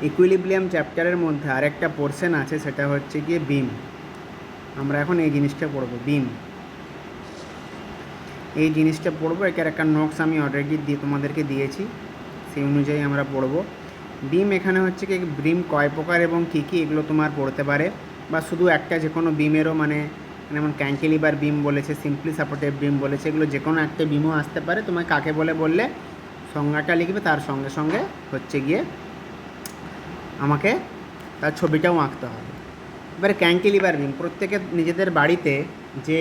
Equilibrium চ্যাপ্টারের মধ্যে আরেকটা পোর্শন আছে, সেটা হচ্ছে গিয়ে বিম। আমরা এখন এই জিনিসটা পড়বো, বিম। এই জিনিসটা পড়বো, এটার একটা নোটস আমি অলরেডি তোমাদেরকে দিয়েছি, সেই অনুযায়ী আমরা পড়বো। বিম এখানে হচ্ছে কি, বিম কয় প্রকার এবং কী কী, এগুলো তোমার পড়তে পারে, বা শুধু একটা যে কোনো বিমেরও মানে যেমন ক্যান্টিলিভার বিম বলেছে, সিম্পলি সাপোর্টেড বিম বলেছে, এগুলো যে কোনো একটা বিমও আসতে পারে। তোমায় কাকে বললে সংজ্ঞাটা লিখবে, তার সঙ্গে সঙ্গে হচ্ছে গিয়ে আমাকে তার ছবিটাও আঁকতে হবে। এবারে ক্যান্টিলিভার বিম, প্রত্যেকের নিজেদের বাড়িতে যে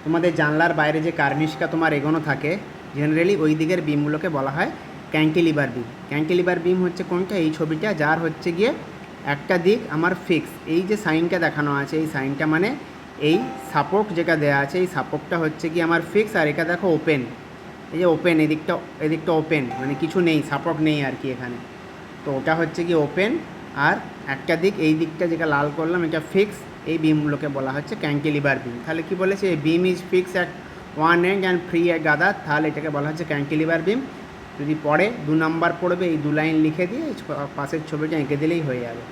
তোমাদের জানলার বাইরে যে কার্নিশটা তোমার এগোনো থাকে, জেনারেলি ওই দিকের বিমগুলোকে বলা হয় ক্যান্টিলিভার বিম। ক্যান্টিলিভার বিম হচ্ছে কোনটা, এই ছবিটা, যার হচ্ছে গিয়ে একটা দিক আমার ফিক্স। এই যে সাইনটা দেখানো আছে, এই সাইনটা মানে এই সাপোর্ট যেটা দেওয়া আছে, এই সাপোর্টটা হচ্ছে গিয়ে আমার ফিক্স, আর এটা দেখো ওপেন। এই যে ওপেন, এদিকটা ওপেন, মানে কিছু নেই, সাপোর্ট নেই আর কি এখানে। তো ওটা হচ্ছে কি ওপেন, আর একটা দিক, এই দিকটা যেটা লাল করলাম, এটা ফিক্স। এই বিমগুলোকে বলা হচ্ছে ক্যান্টিলিভার বিম। তাহলে কি বলেছে, এই beam is fix at one end and free at other, তাহলে এটাকে বলা হচ্ছে ক্যান্টিলিভার বিম। যদি পড়ে 2 নম্বর পড়বে, এই 2 লাইন লিখে দিয়ে পাশের ছবিটা এঁকে দিলেই হয়ে যাবে।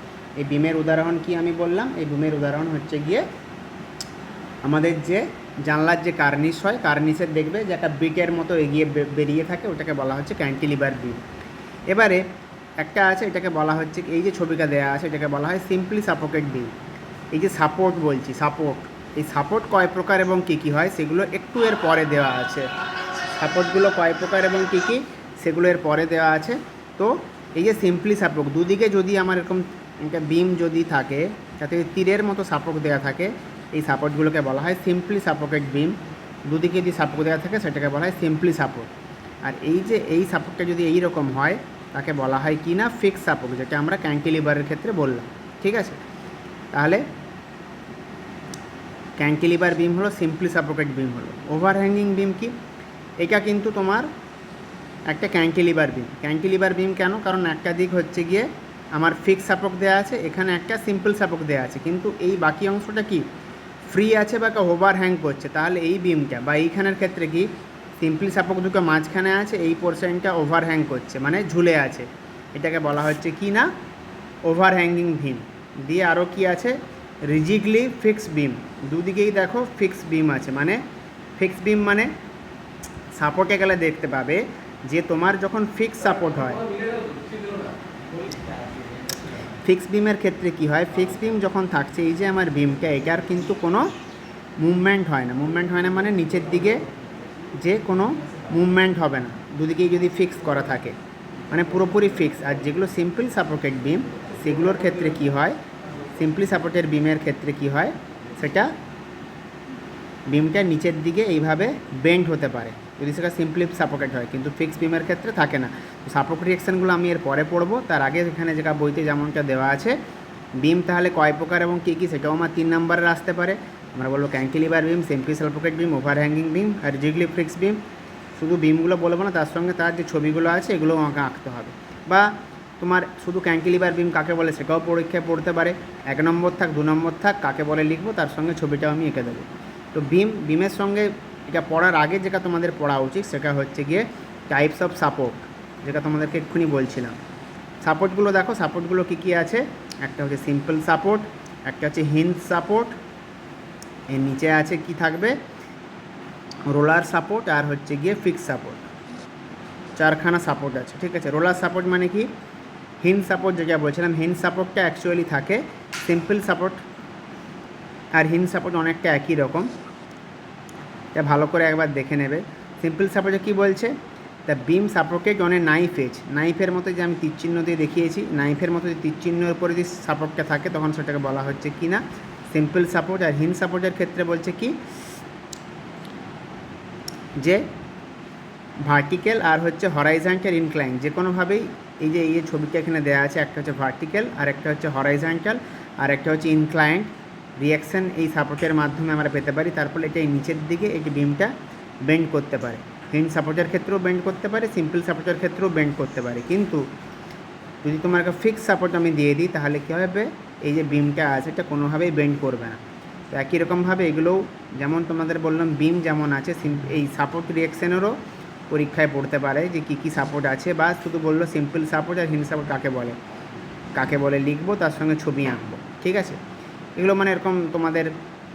এই বিমের উদাহরণ কি আমি বললাম, এই বিমের উদাহরণ হচ্ছে গিয়ে আমাদের যে জানলার যে কার্নিশ হয়, কার্নিশের দেখবে যে একটা ব্রিকের মতো এগিয়ে বেরিয়ে থাকে, ওটাকে বলা হচ্ছে ক্যান্টিলিভার বিম। এবারে একটা আছে, এটাকে বলা হচ্ছে, এই যে ছবিটা দেওয়া আছে এটাকে বলা হয় সিম্পলি সাপোর্টেড বিম। এই যে সাপোর্ট বলছি, সাপোর্ট, এই সাপোর্ট কয় প্রকার এবং কী কী হয় সেগুলো একটু এর পরে দেওয়া আছে। সাপোর্টগুলো কয় প্রকার এবং কী কী সেগুলো এর পরে দেওয়া আছে। তো এই যে সিম্পলি সাপোর্ট, দুদিকে যদি আমার এরকম একটা বিম যদি থাকে, যাতে তীরের মতো সাপোর্ট দেওয়া থাকে, এই সাপোর্টগুলোকে বলা হয় সিম্পলি সাপোর্টেড বিম। দুদিকে যদি সাপোর্ট দেওয়া থাকে সেটাকে বলা হয় সিম্পলি সাপোর্ট। আর এই যে এই সাপোর্টটা যদি এই রকম হয়, তাকে বলা হয় কি না, ফিক্স সাপোর্ট, যেটা আমরা ক্যান্টিলিভারের ক্ষেত্রে বললাম। ঠিক আছে, তাহলে ক্যান্টিলিভার বিম হলো, সিম্পলি সাপোর্টেড বিম হলো। ওভারহ্যাঙ্গিং বিম কি, এটা কিন্তু তোমার একটা ক্যান্টিলিভার বিম। ক্যান্টিলিভার বিম কেন, কারণ একটা দিক হচ্ছে গিয়ে আমার ফিক্স সাপোর্ট দেওয়া আছে, এখানে একটা সিম্পল সাপোর্ট দেওয়া আছে, কিন্তু এই বাকি অংশটা কি ফ্রি আছে বা ওভারহ্যাং করছে। তাহলে এই বিমটা বা এইখানের ক্ষেত্রে কি, সিম্পলি সাপোর্ট দুটো মাঝখানে আছে, এই পোর্শনটা ওভারহ্যাং করছে, মানে ঝুলে আছে, এটাকে বলা হচ্ছে কি না, ওভারহ্যাঙ্গিং বিম। দিয়ে আরও কি আছে, রিজিডলি ফিক্স বিম, দুদিকেই দেখো ফিক্স বিম আছে। মানে ফিক্স বিম মানে সাপোর্টে গেলে দেখতে পাবে যে তোমার যখন ফিক্স সাপোর্ট হয়, ফিক্স বিমের ক্ষেত্রে কি হয়, ফিক্স বিম যখন থাকছে, এই যে আমার বিমটা, এটার কিন্তু কোনো মুভমেন্ট হয় না। মুভমেন্ট হয় না মানে নিচের দিকে যে কোনো মুভমেন্ট হবে না, দুদিকেই যদি ফিক্স করা থাকে, মানে পুরোপুরি ফিক্স। আর যেগুলো সিম্পল সাপোর্টেড বিম, সেগুলোর ক্ষেত্রে কি হয়, সিম্পলি সাপোর্টেড বিমের ক্ষেত্রে কি হয়, সেটা বিমটা নিচের দিকে এইভাবে বেন্ড হতে পারে যদি সেটা সিম্পলি সাপোর্টেড হয়, কিন্তু ফিক্স বিমের ক্ষেত্রে থাকে না। তো সাপোর্ট রিঅ্যাকশানগুলো আমি এর পরে পড়বো, তার আগে এখানে যেটা বইতে যেমনটা দেওয়া আছে, বিম তাহলে কয় প্রকার এবং কী কী, সেটাও আমার 3 নম্বরের আসতে পারে। আমরা বলবো ক্যান্টিলিভার বিম, সিম্পলি সাপোর্টেড বিম, ওভারহ্যাঙ্গিং বিম, আর রিজিডলি ফিক্স বিম। শুধু বিমগুলো বলবো না, তার সঙ্গে তার যে ছবিগুলো আছে এগুলোও আমাকে আঁকতে হবে। বা তোমার শুধু ক্যান্টিলিভার বিম কাকে বলে সেটাও পরীক্ষায় পড়তে পারে, 1 নম্বর থাক 2 নম্বর থাক, কাকে বলে লিখবো, তার সঙ্গে ছবিটাও আমি এঁকে দেবো। তো বিমের সঙ্গে এটা পড়ার আগে যেটা তোমাদের পড়া উচিত, সেটা হচ্ছে গিয়ে টাইপস অফ সাপোর্ট, যেটা তোমাদেরকে এক্ষুনি বলছিলাম। সাপোর্টগুলো দেখো, সাপোর্টগুলো কী কী আছে, একটা হচ্ছে সিম্পল সাপোর্ট, একটা হচ্ছে হিঞ্জ সাপোর্ট, এর নিচে আছে কি থাকবে, রোলার সাপোর্ট, আর হচ্ছে গিয়ে ফিক্স সাপোর্ট। 4খানা সাপোর্ট আছে। ঠিক আছে, রোলার সাপোর্ট মানে কি, হিঞ্জ সাপোর্ট যেটা বলছিলাম, হিঞ্জ সাপোর্টটা অ্যাকচুয়ালি থাকে, সিম্পল সাপোর্ট আর হিঞ্জ সাপোর্ট অনেকটা একই রকম, এটা ভালো করে একবার দেখে নেবে। সিম্পল সাপোর্টে কী বলছে, the beam supported on a knife edge, নাইফের মতো যে আমি তীরচিহ্ন দিয়ে দেখিয়েছি, নাইফের মতো যে তীরচিহ্নের উপরে যদি সাপোর্টটা থাকে, তখন সেটাকে বলা হচ্ছে কি না, সিম্পল সাপোর্ট। আর হিঞ্জ সাপোর্টের ক্ষেত্রে বলছে কি, যে ভার্টিক্যাল আর হচ্ছে হরাইজন্টাল ইনক্লাইন, যে কোনোভাবেই এই যে ছবিটা এখানে দেওয়া আছে, একটা হচ্ছে ভার্টিক্যাল আর একটা হচ্ছে হরাইজন্টাল আর একটা হচ্ছে ইনক্লাইন্ড রিয়াকশান এই সাপোর্টের মাধ্যমে আমরা পেতে পারি। তার ফলে এটা নিচের দিকে এই বিমটা বেন্ড করতে পারে। হিঞ্জ সাপোর্টের ক্ষেত্রেও বেন্ড করতে পারে, সিম্পল সাপোর্টের ক্ষেত্রেও বেন্ড করতে পারে। কিন্তু যদি তোমার একটা ফিক্স সাপোর্ট আমি দিয়ে দিই, তাহলে কী হবে, এই যে বিমটা আছে এটা কোনোভাবেই বেন্ড করবে না। তো একই রকমভাবে এগুলোও, যেমন তোমাদের বললাম বিম যেমন আছে, এই সাপোর্ট রিয়াকশানেরও পরীক্ষায় পড়তে পারে যে কী কী সাপোর্ট আছে, বা শুধু বললো সিম্পল সাপোর্ট আর হিঞ্জ সাপোর্ট কাকে বলে। কাকে বলে লিখবো, তার সঙ্গে ছবি আঁকবো, ঠিক আছে। এগুলো মানে এরকম তোমাদের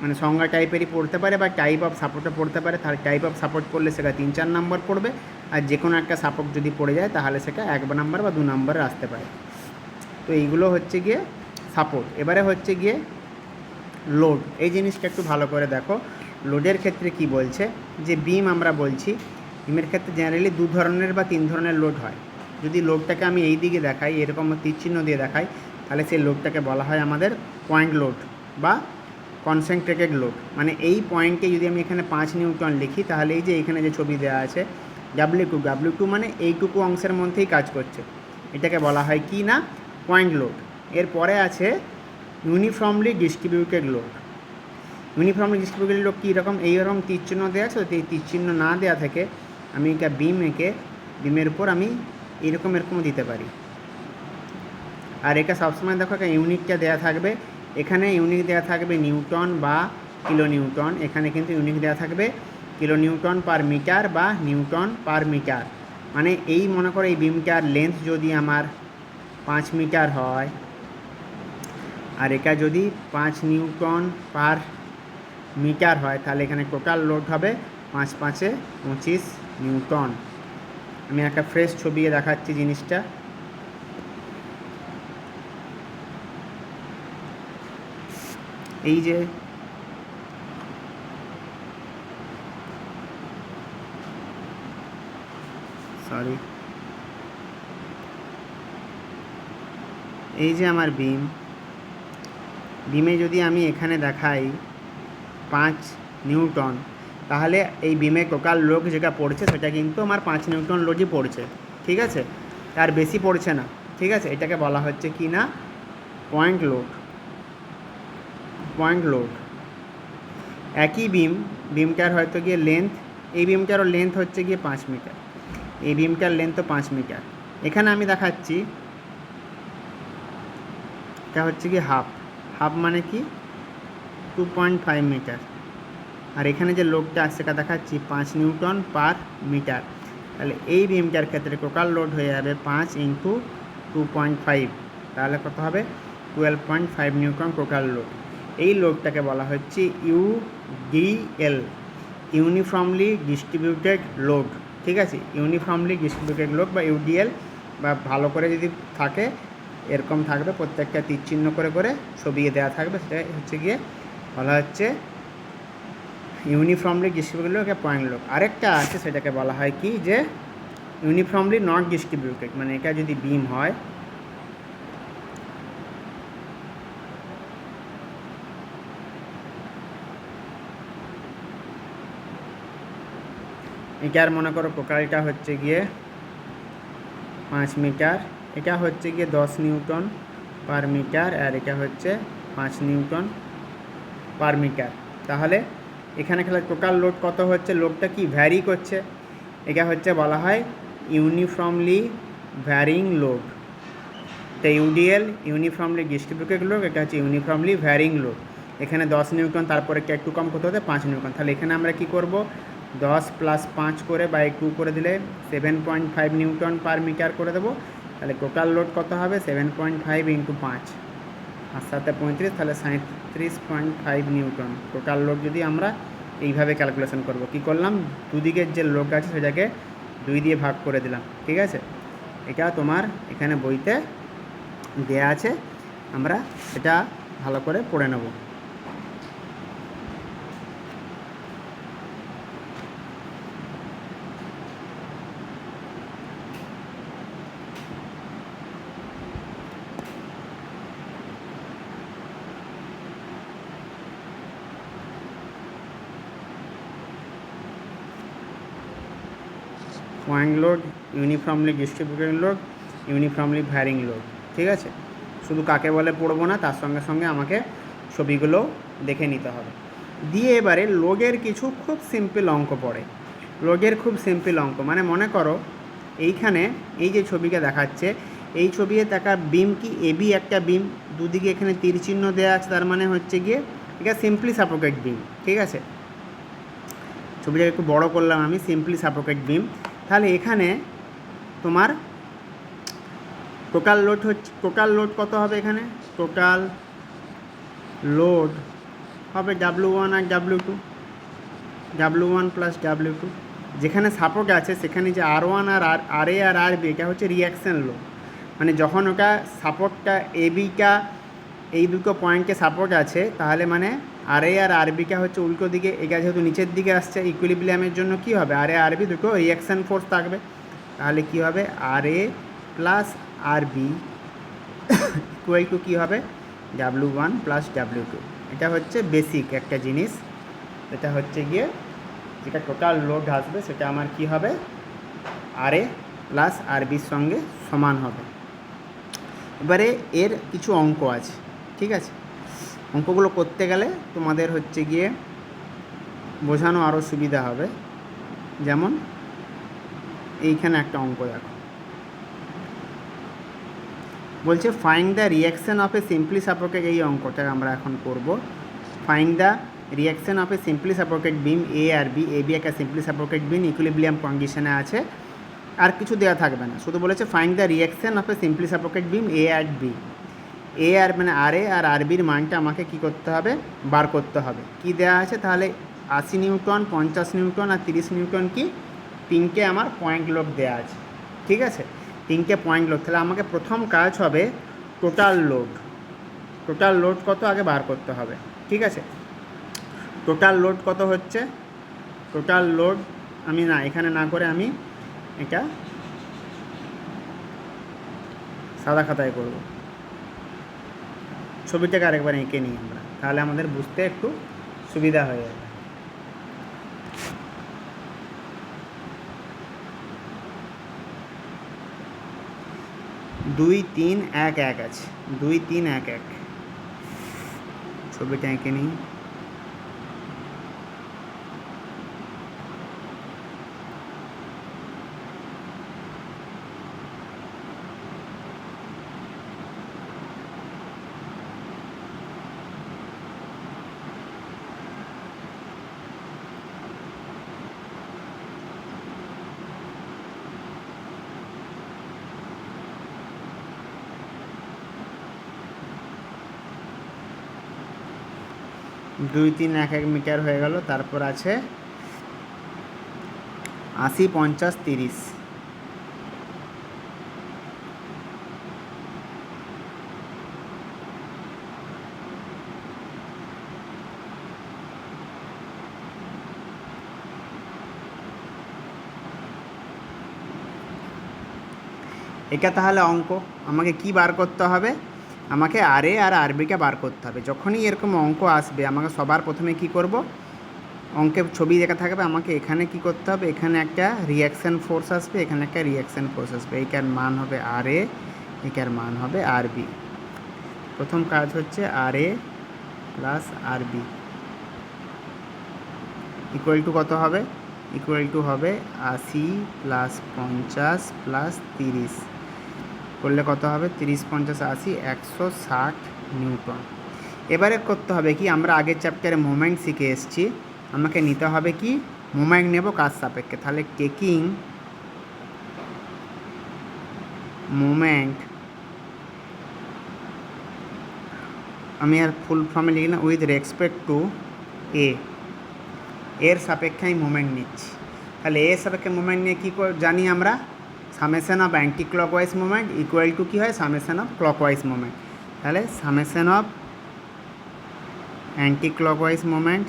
মানে সংজ্ঞা টাইপেরই পড়তে পারে বা টাইপ অফ সাপোর্টে পড়তে পারে। তাহলে টাইপ অফ সাপোর্ট পড়লে সেটা 3-4 নম্বর পড়বে, আর যে কোনো একটা সাপোর্ট যদি পড়ে যায় তাহলে সেটা 1 নম্বর বা 2 নম্বরে আসতে পারে। তো এইগুলো হচ্ছে গিয়ে সাপোর্ট। এবারে হচ্ছে গিয়ে লোড। এই জিনিসটা একটু ভালো করে দেখো। লোডের ক্ষেত্রে কি বলছে, যে বিম আমরা বলছি, বিমের ক্ষেত্রে জেনারেলি 2 ধরনের বা 3 ধরনের লোড হয়। যদি লোডটাকে আমি এই দিকে দেখাই, এরকম তীর চিহ্ন দিয়ে দেখাই, তাহলে সেই লোডটাকে বলা হয় আমাদের পয়েন্ট লোড বা কনসেন্ট্রেটেড লোড। মানে এই পয়েন্টে যদি আমি এখানে 5 নিউটন লিখি, তাহলে এই যে এখানে যে ছবি দেওয়া আছে W2 মানে এইটুকু অংশের মধ্যেই কাজ করছে, এটাকে বলা হয় কি না, পয়েন্ট লোড। এরপরে আছে uniformly distributed load. Uniformly distributed load কীরকম, এইরকম তীর চিহ্ন দেওয়া আছে, তো এই তীর চিহ্ন না দেওয়া থেকে আমি এটা বিম এঁকে বিমের উপর আমি এরকম দিতে পারি। আর এটা সবসময় দেখো একটা ইউনিটটা দেওয়া থাকবে, এখানে ইউনিট দেওয়া থাকবে নিউটন বা কিলো নিউটন, এখানে কিন্তু ইউনিট দেওয়া থাকবে কিলো নিউটন পার মিটার বা নিউটন পার মিটার। মানে এই মনে করো এই বিমটার লেন্থ যদি আমার 5 মিটার হয়, আর এটা যদি 5 নিউটন পার মিটার হয়, তাহলে এখানে টোটাল লোড হবে 5×5 = 25 নিউটন। আমি একটা ফ্রেশ ছবি দেখাচ্ছি জিনিসটা। এই যে এই যে আমার বিমে যদি আমি এখানে দেখাই 5 নিউটন, তাহলে এই বিমে টোটাল লোড যেটা পড়ছে সেটা কিন্তু আমার 5 নিউটন লোডই পড়ছে, ঠিক আছে, তার বেশি পড়ছে না, ঠিক আছে। এটাকে বলা হচ্ছে কি না, পয়েন্ট লোড। একই বিমটার হয়তো গিয়ে লেন্থ, এই বিমটারও লেন্থ হচ্ছে গিয়ে 5 মিটার, এই বিমটার লেন্থও 5 মিটার। এখানে আমি দেখাচ্ছি এটা হচ্ছে কি হাফ মানে কি 2.5 মিটার, আর এখানে যে লোডটা আছে সেটা দেখাচ্ছি 5 নিউটন পার মিটার। তাহলে এই বিমটার ক্ষেত্রে টোটাল লোড হয়ে যাবে 5 × 2.5, তাহলে কত হবে 12.5 নিউটন টোটাল লোড। এই লোডটাকে বলা হচ্ছে ইউডিএল, ইউনিফর্মলি ডিস্ট্রিবিউটেড লোড, ঠিক আছে। ইউনিফর্মলি ডিস্ট্রিবিউটেড লোড বা ইউডিএল, বা ভালো করে যদি থাকে এরকম থাকবে, প্রত্যেকটা তীর চিহ্ন করে ছবি দেওয়া থাকবে, সেটা হচ্ছে গিয়ে বলা হচ্ছে uniformly distributed load, point load. আরেকটা আছে সেটাকে বলা হয় কি, যে ইউনিফর্মলি নট ডিস্ট্রিবিউটেড। মানে এটা যদি বিম হয়, এটার মনে করো টোটালটা হচ্ছে গিয়ে 5 মিটার, এটা হচ্ছে গিয়ে 10 নিউটন পার মিটার, আর এটা হচ্ছে 5 নিউটন পার মিটার। তাহলে এখানে খেলা টোটাল লোড কত হচ্ছে, লোডটা কি ভ্যারি করছে, এটা হচ্ছে বলা হয় ইউনিফর্মলি ভ্যারিং লোড। তো ইউডিএল ইউনিফর্মলি ডিস্ট্রিবিউটেড লোড, এটা হচ্ছে ইউনিফর্মলি ভ্যারিং লোড। এখানে 10 নিউটন, তারপরে একটু কম করতে হতে 5 নিউটন। তাহলে এখানে আমরা কি করব, 10 + 5 করে বাই 2 করে দিলে 7.5 নিউটন পার মিটার করে দেবো। তাহলে টোটাল লোড কত হবে 7.5 × 5 আর 7 × 35, তাহলে 37.5 নিউটন টোটাল লোড। যদি আমরা এইভাবে ক্যালকুলেশন করব, কি করলাম, দুদিকের যে লোড আছে সেটাকে 2 দিয়ে ভাগ করে দিলাম, ঠিক আছে। এটা তোমার এখানে বইতে দেয়া আছে, আমরা এটা ভালো করে পড়ে নেব। Point load, uniformly distributed load, uniformly varying load, ঠিক আছে। শুধু কাকে বলে পড়বো না, তার সঙ্গে সঙ্গে আমাকে ছবিগুলো দেখে নিতে হবে। দিয়ে এবারে লোডের কিছু খুব সিম্পল অঙ্ক পড়ে। লোডের খুব সিম্পল অঙ্ক মানে মনে করো এইখানে এই যে ছবিটা দেখাচ্ছে, এই ছবিতে দেখা বিম কি এবি একটা বিম, দুদিকে এখানে তীর চিহ্ন দেওয়া আছে, তার মানে হচ্ছে গিয়ে এটা সিম্পলি সাপোর্টেড বিম, ঠিক আছে। ছবিটা একটু বড় করলাম আমি, সিম্পলি সাপোর্টেড বিম। তাহলে এখানে তোমার টোটাল লোড কত হবে এখানে? টোটাল লোড হবে W1 আর W2, W1 প্লাস W2। যেখানে সাপোর্ট আছে সেখানে যে R1 আর RA আর RB এটা হচ্ছে রিয়াকশান লোড, মানে যখন ওটা সাপোর্টটা ABটা এই দুটো পয়েন্টকে সাপোর্ট আছে, তাহলে মানে RA আর RBটা হচ্ছে উল্টো দিকে, এটা যেহেতু নিচের দিকে আসছে ইকুইলিব্রিয়ামের জন্য কী হবে, RA RB দুটো রিয়াকশান ফোর্স থাকবে, তাহলে কী হবে RA plus RB equal to কী হবে W1 প্লাস W2। এটা হচ্ছে বেসিক একটা জিনিস, এটা হচ্ছে গিয়ে যেটা টোটাল লোড আসবে সেটা আমার কি হবে RA প্লাস RBর সঙ্গে সমান হবে। এবারে এর কিছু অঙ্ক আছে, ঠিক আছে? অঙ্কগুলো করতে গেলে তোমাদের হচ্ছে গিয়ে বোঝানো আরও সুবিধা হবে। যেমন এইখানে একটা অঙ্ক দেখো, বলছে find the reaction of a simply supported, এই অঙ্কটা আমরা এখন করব। Find the reaction of a simply supported beam A আর বি, এ বি একটা সিম্পলি সাপোর্টেড বিম ইকুইলিব্রিয়াম কন্ডিশনে আছে, আর কিছু দেওয়া থাকবে না, শুধু বলেছে find the reaction of a simply supported beam A আর বি। এ আর মানে RA আর RBর মানটা আমাকে কি করতে হবে, বার করতে হবে। কি দেওয়া আছে তাহলে 80 নিউটন, 50 নিউটন আর 30 নিউটন, কি তিনটে আমার পয়েন্ট লোড দেওয়া আছে, ঠিক আছে? তিনটে পয়েন্ট লোড, তাহলে আমাকে প্রথম কাজ হবে টোটাল লোড কত আগে বার করতে হবে, ঠিক আছে? টোটাল লোড কত হচ্ছে, টোটাল লোড আমি না এখানে না করে আমি এটা সাদা খাতায় করব, ছবিটাকে আরেকবার এঁকে নিই আমরা, তাহলে আমাদের বুঝতে একটু সুবিধা হয়ে যাবে। দুই তিন এক এক আছে, 2 3 1 1, ছবিটা এঁকে নিই। দুই তিন এক এক মিটার হয়ে গেল। তারপর আছে 80 50 30, এটা তাহলে অঙ্ক আমাকে কি বার করতে হবে, আমাকে RA আর RBকে বার করতে হবে। যখনই এরকম অঙ্ক আসবে আমাকে সবার প্রথমে কি করব, অঙ্কের ছবি দেখা থাকবে, আমাকে এখানে কি করতে হবে, এখানে একটা রিয়াকশান ফোর্স আসবে, এখানে একটা রিয়াকশান ফোর্স আসবে, এইটার মান হবে RA, এইটার মান হবে RB। প্রথম কাজ হচ্ছে RA plus RB equal two কত হবে, ইকুয়াল টু হবে 80 প্লাস 50 প্লাস 30, করলে কত হবে 30 50 80 160 নিউটন। এবারে করতে হবে কি, আমরা আগের চ্যাপ্টারে মোমেন্ট শিখে এসেছি, আমাকে নিতে হবে কি মোমেন্ট নেব কাজ সাপেক্ষে, তাহলে টেকিং মোমেন্ট, আমি আর ফুল ফর্মে লিখি না, উইথ রেসপেক্ট টু এর সাপেক্ষে আমি মোমেন্ট নিচ্ছি। তাহলে এর সাপেক্ষে মোমেন্ট নিয়ে কী জানি আমরা, summation of anti clockwise moment equal to কী হয়, সামেশন অফ ক্লকওয়াইজ মোমেন্ট। তাহলে summation of anti clockwise moment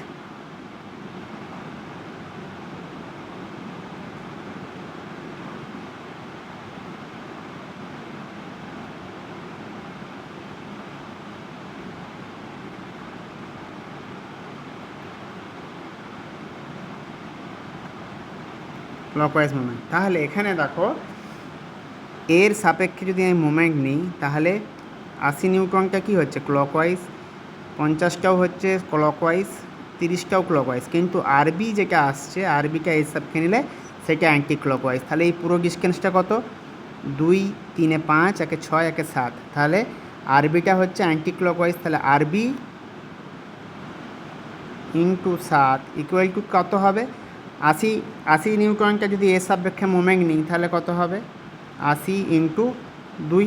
clockwise moment. তাহলে এখানে দেখো এর সাপেক্ষে যদি আমি মোমেন্ট নিই তাহলে 80 নিউটনটা কী হচ্ছে ক্লকওয়াইজ, 50টাও হচ্ছে ক্লকওয়াইজ, 30টাও ক্লকওয়াইজ, কিন্তু RB যেটা আসছে RBটা এর সাপেক্ষে নিলে সেটা অ্যান্টি ক্লকওয়াইজ। তাহলে এই পুরো ডিস্টেন্সটা কত, 2 3 5 1 6 1 7, তাহলে RBটা হচ্ছে অ্যান্টি ক্লকওয়াইজ, তাহলে RB ইন্টু 7 ইকুয়াল টু কত হবে, 80 নিউটনটা যদি এর সাপেক্ষে মোমেন্ট নিই তাহলে কত হবে 80 ইন্টু 2,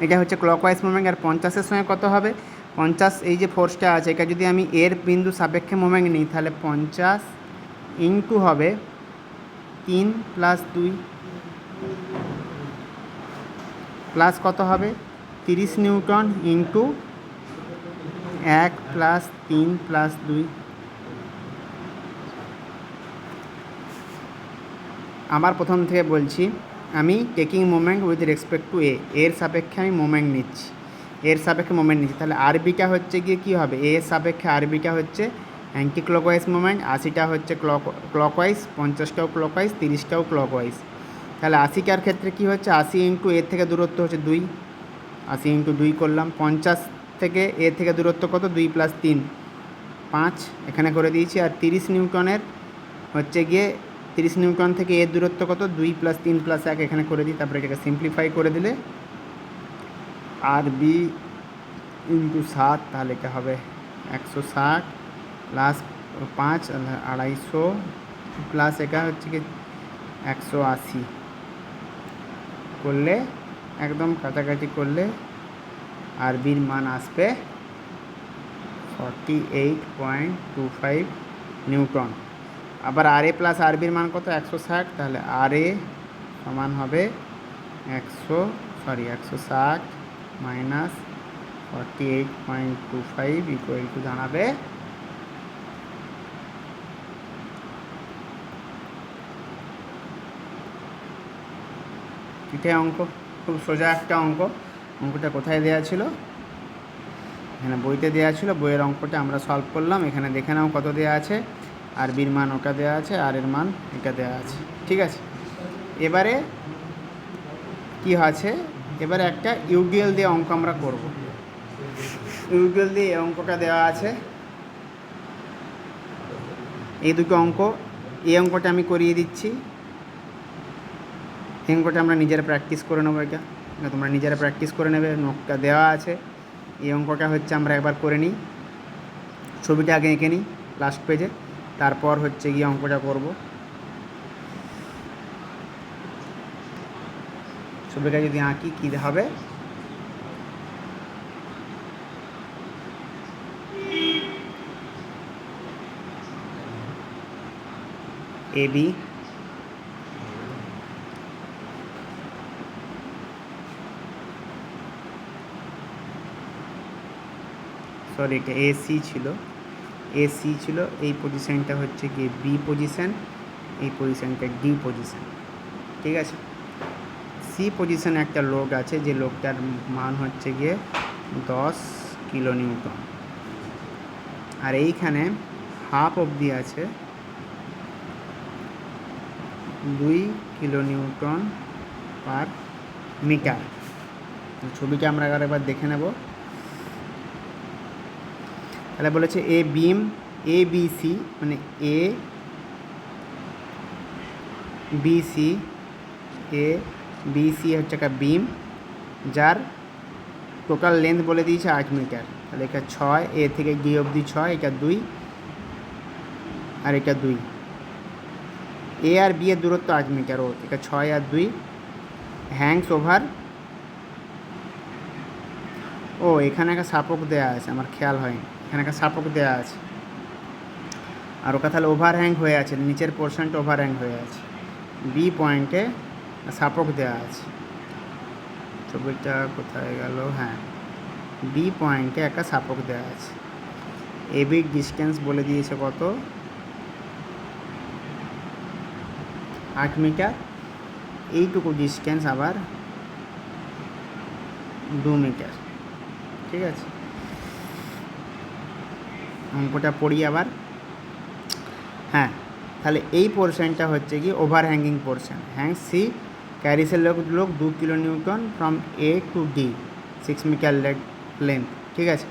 এটা হচ্ছে ক্লকওয়াইজ মোমেন্ট। আর 50-এর সঙ্গে কত হবে? 50 এই যে ফোর্সটা আছে এটা যদি আমি এর বিন্দু সাপেক্ষে মোমেন্ট নিই তাহলে 50 ইন্টু হবে 3 প্লাস 2 প্লাস কত হবে 30 নিউটন ইন্টু 1 প্লাস 3 প্লাস 2। আবার প্রথম থেকে বলছি, আমি taking moment with respect to এর সাপেক্ষে আমি মোমেন্ট নিচ্ছি, তাহলে আরবিটা হচ্ছে গিয়ে কী হবে, এর সাপেক্ষে আরবিটা হচ্ছে অ্যান্টি ক্লকওয়াইজ মোমেন্ট, 80টা হচ্ছে ক্লকওয়াইজ, 50টাও ক্লকওয়াইজ, 30টাও ক্লকওয়াইজ। তাহলে 80টার ক্ষেত্রে কী হচ্ছে, 80 ইন্টু এর থেকে দূরত্ব হচ্ছে 2, 80 ইন্টু 2 করলাম। 50 থেকে এর থেকে দূরত্ব কত, 2 প্লাস 3 5 এখানে করে দিয়েছি। আর 30 নিউটনের হচ্ছে গিয়ে 30 নিউটন থেকে এর দূরত্ব কত, 2 প্লাস 3 প্লাস 1 এখানে করে দিই। তারপরে এটাকে সিম্পলিফাই করে দিলে আর বি ইন্টু 7, তাহলে এটা হবে 160 প্লাস 5 250 প্লাস এটা হচ্ছে কি 180 করলে একদম কাছাকাছি করলে আর বির মান আসবে 48.25 নিউটন। আবার আর এ প্লাস আর বির মান কত, 160, তাহলে আর এ সমান হবে 160 মাইনাস 48.25 ইকুয়াল টু দাঁড়াবে এটাই অঙ্ক। খুব সোজা একটা অঙ্ক। অঙ্কটা কোথায় দেওয়া ছিল, এখানে বইতে দেওয়া ছিল, বইয়ের অঙ্কটা আমরা সলভ করলাম। এখানে দেখে নাও কত দেওয়া আছে, আর বির মান ওটা দেওয়া আছে, আর এর মান এটা দেওয়া আছে, ঠিক আছে। এবারে কি আছে, এবারে একটা ইউডিএল দিয়ে অঙ্ক আমরা করব। ইউডিএল দিয়ে এই অঙ্কটা দেওয়া আছে, এই দুটো অঙ্ক। এই অঙ্কটা আমি করিয়ে দিচ্ছি, এই অঙ্কটা আমরা নিজেরা প্র্যাকটিস করে নেবো। এটা তোমরা নিজেরা প্র্যাকটিস করে নেবে, নোটটা দেওয়া আছে। এই অঙ্কটা হচ্ছে আমরা একবার করে নিই, ছবিটা আগে এঁকে নিই লাস্ট পেজে, তারপর হচ্ছে গিয়ে অঙ্কটা করব। ছবিটা যদি আঁকি কী হবে, এ বি, সরি এটা এসি ছিল, এই পজিশানটা হচ্ছে গিয়ে বি পজিশান, এই পজিশানটা ডি পজিশান, ঠিক আছে। সি পজিশানে একটা লোড আছে, যে লোডটার মান হচ্ছে গিয়ে 10 কিলো নিউটন, আর এইখানে হাফ অবধি আছে 2 কিলো নিউটন পার মিটার। ছবিটা আমরা একবার দেখে নেব। তাহলে বলেছে এ বিম এ বি সি, মানে এ বি সি হচ্ছে একটা বিম, যার টোটাল লেন্থ বলে দিয়েছে 8 মিটার। তাহলে এটা 6, এ থেকে ডি অবধি 6, এটা 2 আর এটা 2। এ আর বি এর দূরত্ব 8 মিটার, ও এটা 6 আর 2 হ্যাংস ওভার। ও এখানে একটা সাপোক দেওয়া আছে, আমার খেয়াল হয়নি, এখানে একটা সাপোক দেওয়া আছে, আর ওটা তাহলে ওভার হ্যাং হয়ে আছে, নিচের পোর্শনটা ওভার হ্যাং হয়ে আছে। বি পয়েন্টে সাপোক দেওয়া আছে, ছবিটা কোথায় গেল, হ্যাঁ, বি পয়েন্টে একটা সাপোক দেওয়া আছে। এ বির ডিস্টেন্স বলে দিয়েছে কত, 8 মিটার। এইটুকু ডিস্টেন্স আবার 2 মিটার, ঠিক আছে। অঙ্কটা পড়ি আবার, হ্যাঁ। তাহলে এই পোর্শনটা হচ্ছে কি overhanging portion, hang C carries a load 2 kilo newton from A to D, 6 metre length, ঠিক আছে।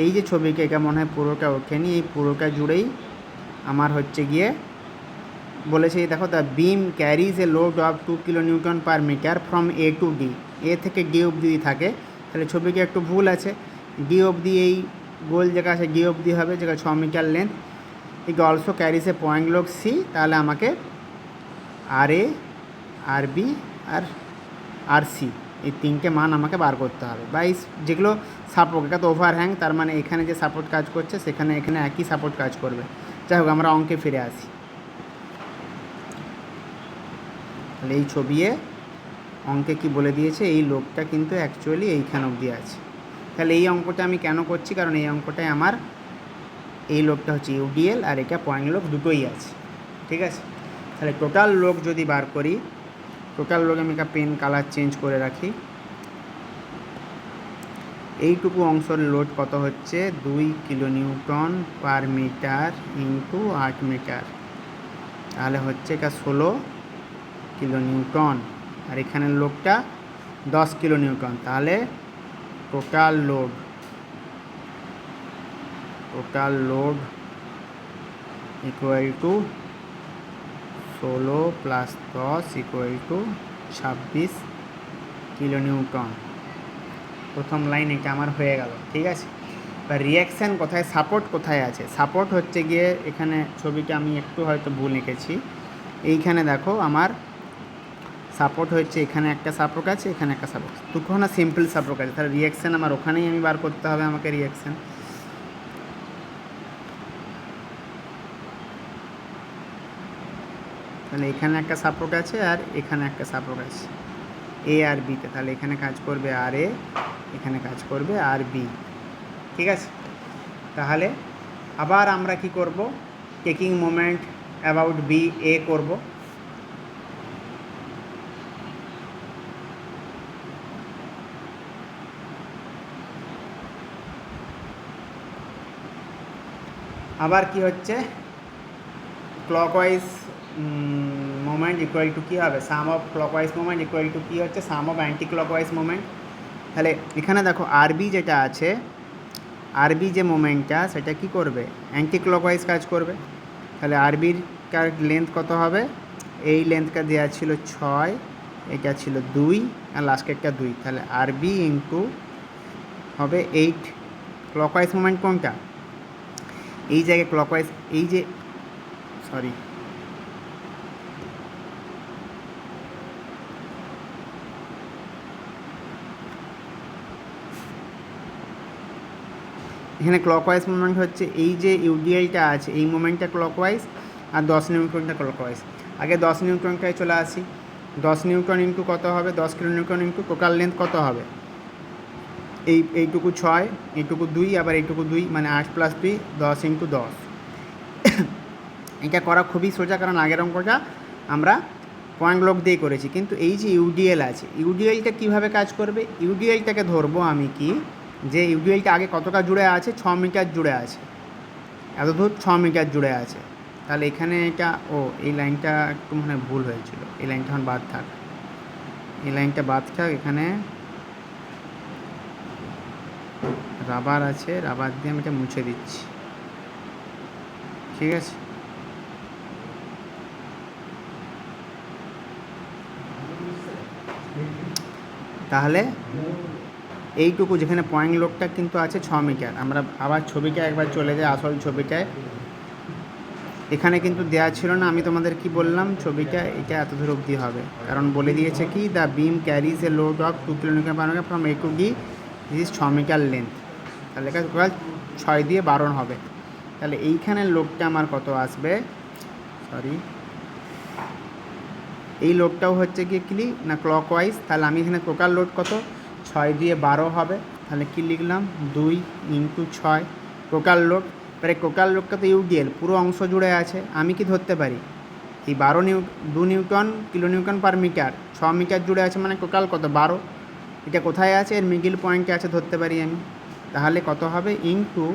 এই যে ছবিকে এটা মনে হয় পুরোটা ওঠেনি, এই পুরোটা জুড়েই আমার হচ্ছে গিয়ে বলেছে, দেখো the beam carries a load of 2 kilo newton per metre from A to D, A থেকে ডি অবধি থাকে। তাহলে ছবিকে একটু ভুল আছে, ডি অবধি এই গোল জায়গা আছে, ডি অবধি হবে, যেটা 6 metre length. It also carries a point load C, তাহলে আমাকে আর এ, আর বি আর আর সি এই 3টে মান আমাকে বার করতে হবে। বা এই যেগুলো সাপোর্ট, এটা তো ওভারহ্যাং, তার মানে এখানে যে সাপোর্ট কাজ করছে সেখানে এখানে একই সাপোর্ট কাজ করবে। যাই হোক, আমরা অঙ্কে ফিরে আসি। তাহলে এই ছবিয়ে অঙ্কে কি বলে দিয়েছে, এই লোকটা কিন্তু অ্যাকচুয়ালি এইখানে অবধি আছে। তাহলে এই অঙ্কটা আমি কেন করছি, কারণ এই অঙ্কটায় আমার এই লোকটা হচ্ছে ইউডিএল আর এটা পয়েন্ট লোক দুটোই আছে। ঠিক আছে, তাহলে টোটাল লোক যদি বার করি, টোটাল লোক আমি একটা পেন কালার চেঞ্জ করে রাখি। এইটুকু অংশের লোড কত হচ্ছে 2 kilonewton per metre into 8 metre, তাহলে হচ্ছে এটা 16 কিলোনিউটন। আর এখানের লোডটা 10 কিলোনিউটন। তাহলে total load equal to 16 plus 10 equal to 26 kilonewton. প্রথম লাইন এটা আমার হয়ে গেল। ঠিক আছে, বা রিয়াকশান কোথায়, সাপোর্ট কোথায় আছে? সাপোর্ট হচ্ছে গিয়ে এখানে, ছবিটা আমি একটু হয়তো ভুল এঁকেছি। এইখানে দেখো আমার সাপোর্ট হচ্ছে, এখানে একটা সাপোর্ট আছে, এখানে একটা সাপোর্ট, দুটো না সিম্পল সাপোর্ট আছে। তাহলে রিয়াকশান আমার ওখানেই আমি বার করতে হবে আমাকে রিয়াকশান। তাহলে এখানে একটা সাপোর্ট আছে আর এখানে একটা সাপোর্ট আছে এ আর বিতে। তাহলে এখানে কাজ করবে আর এ, এখানে কাজ করবে আর বি। ঠিক আছে, তাহলে আবার আমরা কি করব, টেকিং মোমেন্ট অ্যাবাউট বি এ করব। আবার কি হচ্ছে, ক্লকওয়াইজ মোমেন্ট ইকুয়াল টু কী হবে, sum of clockwise moment equal to কী হচ্ছে, sum of anti clockwise moment. তাহলে এখানে দেখো আরবি যেটা আছে, আরবি যে মোমেন্টটা সেটা কি করবে, অ্যান্টি ক্লকওয়াইজ কাজ করবে। তাহলে আরবির কার লেন্থ কত হবে, এই লেন্থটা দেওয়া ছিল 6, এটা ছিল 2 আর লাস্টেরটা 2। তাহলে আরবি ইন্টু হবে 8। ক্লকওয়াইজ মোমেন্ট কোনটা, এই জায়গায় ক্লকওয়াইজ, এই যে সরি এখানে ক্লকওয়াইজ মোমেন্ট হচ্ছে এই যে ইউডিএলটা আছে, এই মোমেন্টটা ক্লকওয়াইজ আর 10 নিউটনটা ক্লকওয়াইজ। আগে 10 নিউটনটায় চলে আসি। 10 নিউটন ইন্টু কত হবে, 10 kilo Newton into total length কত হবে, এইটুকু 6, এইটুকু 2, আবার এইটুকু 2, মানে 8 প্লাস 2 10 ইন্টু 10। এটা করা খুবই সোজা, কারণ আগের অঙ্কটা আমরা পয়েন্ট লোক দিয়ে করেছি। কিন্তু এই যে ইউডিএল আছে, ইউডিএলটা কীভাবে কাজ করবে, ইউডিএলটাকে ধরবো আমি কি, যে ইউডিএলটা আগে কতটা জুড়ে আছে, 6 মিটার জুড়ে আছে, এত দূর 6 মিটার জুড়ে আছে। তাহলে এখানে এটা, এই লাইনটা একটু মানে ভুল হয়েছিল, এই লাইনটা এখন বাদ থাক, এই লাইনটা বাদ থাক। এখানে রাবার আছে, রাবার দিয়ে আমি এটা মুছে দিচ্ছি। ঠিক আছে, তাহলে এইটুকু যেখানে পয়েন্ট লোডটা কিন্তু আছে 6 মিটার। আমরা আবার ছবিটা একবার চলে যাই আসল ছবিটায়। এখানে কিন্তু দেওয়া ছিল না, আমি তোমাদের কি বললাম, ছবিটা এটা এত দূর অবধি হবে, কারণ বলে দিয়েছে কি, the beam carries a load of 2 kilometre per from A to D, this 6 metre length. তাহলে টোটাল 6 দিয়ে 12 হবে। তাহলে এইখানের লোডটা আমার কত আসবে, সরি, এই লোডটাও হচ্ছে গিয়ে কি না ক্লকওয়াইজ। তাহলে আমি এখানে টোটাল লোড কত, 6 দিয়ে 12 হবে। তাহলে কি লিখলাম, 2 ইন্টু 6 টোটাল লোড। এবারে টোটাল লোডটা তো ইউডিএল পুরো অংশ জুড়ে আছে, আমি কি ধরতে পারি, এই 2 newton kilo newton per metre, 6 metre জুড়ে আছে, মানে টোটাল কত 12। এটা কোথায় আছে, এর মিডল পয়েন্টে আছে, ধরতে পারি আমি। তাহলে কত হবে, ইন্টু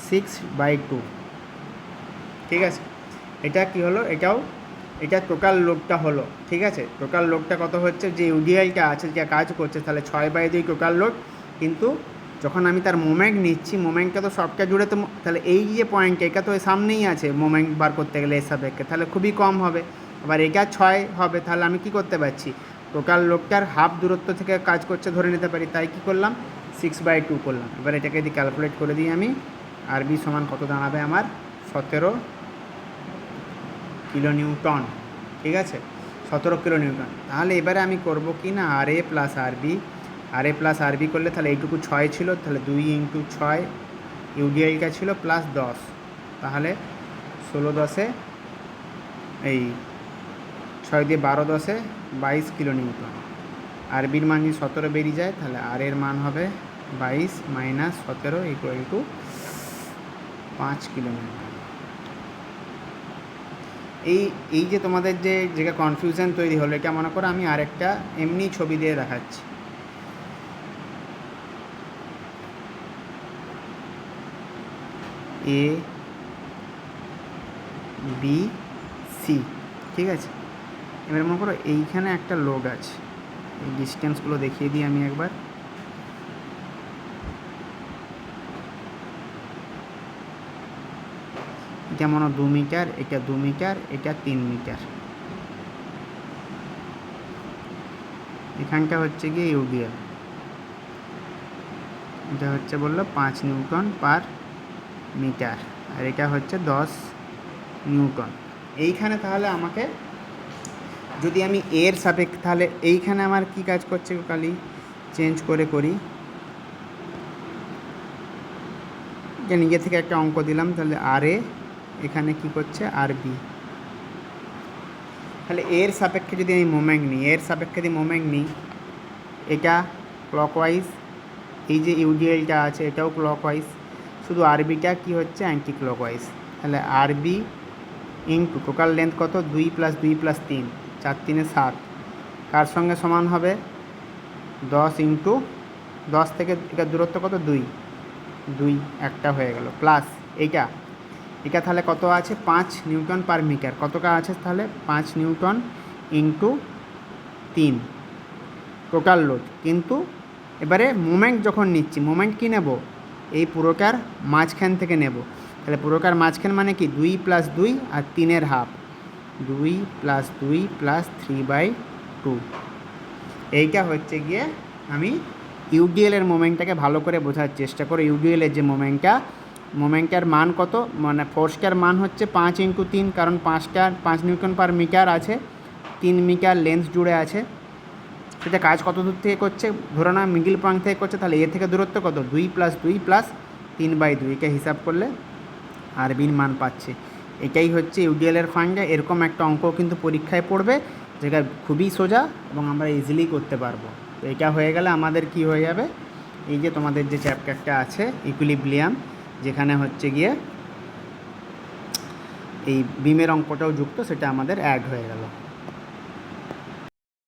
6/2। ঠিক আছে, এটা কি হলো, এটা টোটাল লোডটা হলো। ঠিক আছে, টোটাল লোডটা কত হচ্ছে, যে ইউডিএলটা আছে যা কাজ করছে, তাহলে 6/2 টোটাল লোড। কিন্তু যখন আমি তার মোমেন্ট নিচ্ছি, মোমেন্টটা তো সবটা জুড়ে, তো তাহলে এই যে পয়েন্টটা, এটা তো সামনেই আছে, মোমেন্ট বার করতে গেলে এর সাপেক্ষে, তাহলে খুবই কম হবে। আবার এটা 6 হবে, তাহলে আমি কি করতে পারছি, টোটাল লোডটার হাফ দূরত্ব থেকে কাজ করছে ধরে নিতে পারি। তাই কি করলাম, 6/2 করলাম। এবার এটাকে যদি ক্যালকুলেট করে দিই আমি, আরবি সমান কত দাঁড়াবে আমার, 17 কিলো নিউটন। ঠিক আছে, 17 কিলো নিউটন। তাহলে এবারে আমি করব কি না, RA প্লাস RB করলে তাহলে এইটুকু 6 ছিল, তাহলে 2 ইন্টু 6 ইউডিএলটা ছিল প্লাস 10, তাহলে 16 10 এই 6 দিয়ে 12 10 22 কিলো নিউটন। আরবির মান যদি 17 বেরিয়ে যায় তাহলে আর এর মান হবে 22 minus 17 equal to 5 kilo Newton. এই যে তোমাদের যে জায়গায় কনফিউশন তৈরি হলো, এটা মনে করো আমি আরেকটা এমনি ছবি দিয়ে দেখাচ্ছি। ABC, ঠিক আছে। এবার মনে করো এইখানে একটা লোড আছে, এই ডিস্টেন্সগুলো দেখিয়ে দিই আমি একবার। এটা মনে 2 মিটার, এটা 2 মিটার, এটা 3 মিটার। এখানটা হচ্ছে গিয়ে ইউডিএল, এটা হচ্ছে বললো 5 নিউটন পার মিটার, আর এটা হচ্ছে 10 নিউটন। এইখানে তাহলে আমাকে যদি আমি এর সাপেক্ষে, তাহলে এইখানে আমার কি কাজ করছে কালি চেঞ্জ করে করি, যে নিজে থেকে একটা অঙ্ক দিলাম। তাহলে RA এখানে কি করছে RB, তাহলে এর সাপেক্ষে যদি আমি মোমেন্ট নিই, এর সাপেক্ষে যদি মোমেন্ট নিই, এটা ক্লকওয়াইজ, এই যে ইউডিএলটা আছে এটাও ক্লকওয়াইজ, শুধু আরবিটা কি হচ্ছে অ্যান্টি ক্লকওয়াইজ। তাহলে RB ইন্টু টোটাল লেন্থ কত, 2 + 2 + 3, 4 3 7, কার সঙ্গে সমান হবে 10 ইন্টু 10 থেকে এটা দূরত্ব কত 2 একটা হয়ে গেল, প্লাস এটা তাহলে কত আছে 5 নিউটন পার মিটার, কতটা আছে তাহলে 5 নিউটন ইন্টু 3 টোটাল লোড। কিন্তু এবারে মোমেন্ট যখন নিচ্ছি, মোমেন্ট কি নেব, এই পুরোটার মাঝখান থেকে নেব। তাহলে পুরোটার মাঝখান মানে কি 2 + 2 আর 3-এর হাফ, 2 + 2 + 3/2। এইটা হচ্ছে গিয়ে আমি ইউডিএলের মোমেন্টটাকে ভালো করে বোঝার চেষ্টা করো। ইউডিএলের যে মোমেন্টটার মান কত, মানে ফোর্সটার মান হচ্ছে 5 × 3, কারণ 5 নিউটন পার মিটার আছে, 3 মিটার লেন্থ জুড়ে আছে। সেটা কাজ কত দূর থেকে করছে, ধরো না মিডল পয়েন্ট থেকে করছে, তাহলে এ থেকে দূরত্ব কত 2 + 2 + 3/2, এটা হিসাব করলে আরবির মান পাচ্ছে। এটাই হচ্ছে ইউডিএলের ফান্ডা। এরকম একটা অঙ্ক কিন্তু পরীক্ষায় পড়বে, যেটা খুবই সোজা এবং আমরা ইজিলি করতে পারবো। তো এটা হয়ে গেলে আমাদের কি হয়ে যাবে, এই যে তোমাদের যে চ্যাপ্টারটা আছে ইকুইলিব্রিয়াম, যেখানে হচ্ছে গিয়ে এই বিমের অঙ্কটাও যুক্ত, সেটা আমাদের অ্যাড হয়ে গেল।